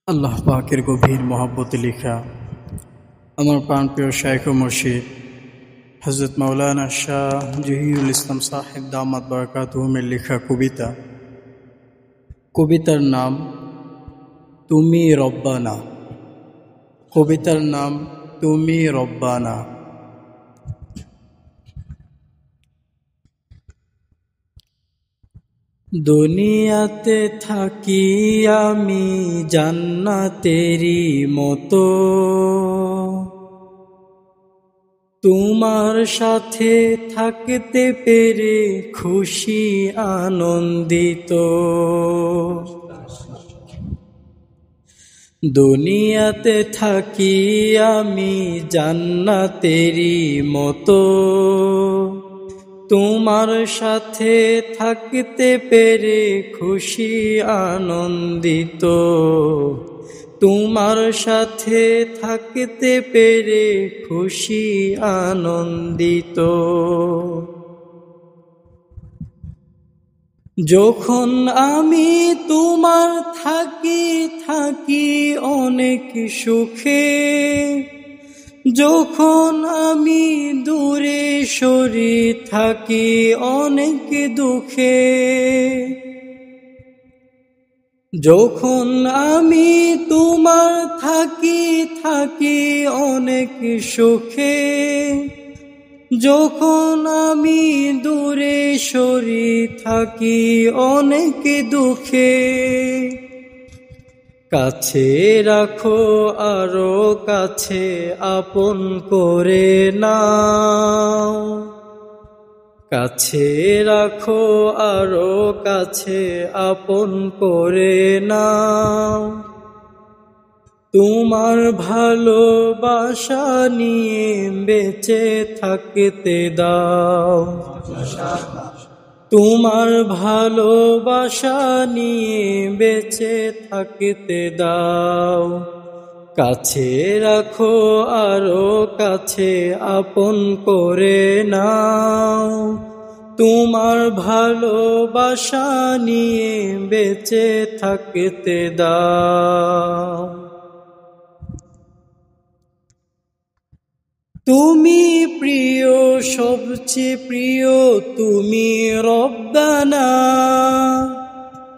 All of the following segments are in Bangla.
আল্লাহ পাকের গভীর মহব্বতে লেখা আমার প্রাণপ্রিয় শাইখ ও মুর্শিদ হযরত মাওলানা শাহ জহিরুল ইসলাম সাহেব দামাত বারাকাতুহুমের লেখা কবিতা। কবিতার নাম তুমি রব্বানা। কবিতার নাম তুমি রব্বানা। দুনিয়াতে থাকি আমি জান্নাতেরই মতো, তোমার সাথে থাকতে পেরে খুশি আনন্দিত। দুনিয়াতে থাকি আমি জান্নাতেরই মতো, তোমার সাথে থাকতে পেরে খুশি আনন্দিত। তোমার সাথে থাকতে পেরে খুশি আনন্দিত। যখন আমি তোমার থাকি অনেক সুখে, যখন আমি দূরে সরে থাকি অনেক দুঃখে। যখন আমি তোমার থাকি অনেক সুখে, যখন আমি দূরে সরে থাকি অনেক দুঃখে। কাছে রাখো আরো কাছে আপন করে নাও, কাছে রাখো আরো কাছে আপন করে নাও। তোমার ভালোবাসা নিয়ে বেঁচে থাকতে দাও, তোমার ভালোবাসা নিয়ে বেঁচে থাকতে দাও। কাছে রাখো আরো কাছে আপন করে নাও, তোমার ভালোবাসা নিয়ে বেঁচে থাকতে দাও। তুমি প্রিয় সবচেয়ে প্রিয় তুমি রব্বানা,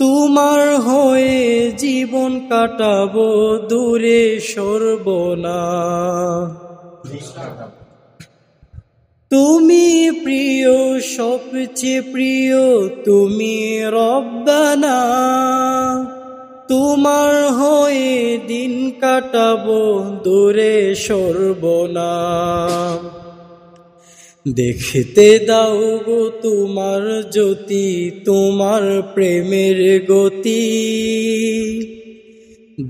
তোমার হয়ে জীবন কাটাবো দূরে সরব না। তুমি প্রিয় সবচেয়ে প্রিয় তুমি রব্বানা, তোমার হয়ে দিন কাটাবো দূরে সরব না। দেখতে দাও গো তোমার জ্যোতি, তোমার প্রেমের গতি।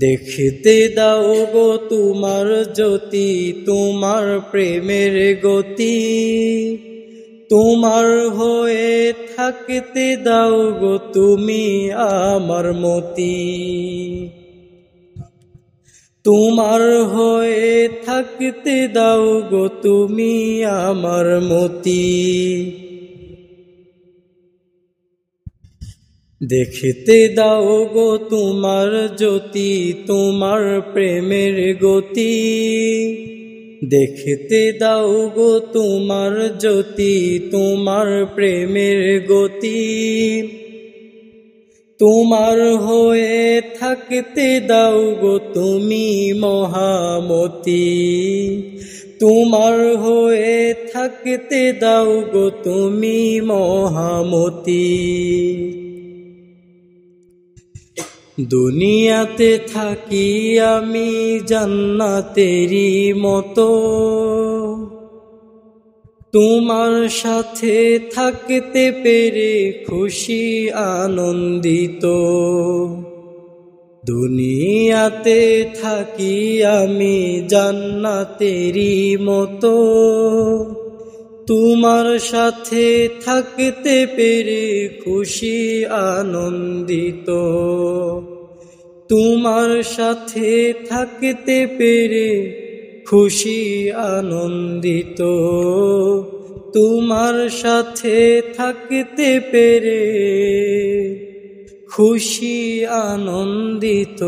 দেখতে দাও গো তোমার জ্যোতি, তোমার প্রেমের গতি। তোমার হয়ে থাকতে দাও গো তুমি আমার মতি। তোমার হয়ে থাকতে দাও গো তুমি আমার মতি। দেখতে দাও গো তোমার জ্যোতি, তোমার প্রেমের গতি। দেখতে দাও গো তোমার জ্যোতি, তোমার প্রেমের গতি। তোমার হয়ে থাকতে দাও গো তুমি মহামতি। তোমার হয়ে থাকতে দাও গো তুমি মহামতি। দুনিয়াতে থাকি আমি জান্নাতেরই মতো, তোমার সাথে থাকতে পেরে খুশি আনন্দিত। দুনিয়াতে থাকি আমি জান্নাতেরই মতো, তোমার সাথে থাকতে পেরে খুশি আনন্দিত। তোমার সাথে থাকতে পেরে খুশি আনন্দিত। তোমার সাথে থাকতে পেরে খুশি আনন্দিত।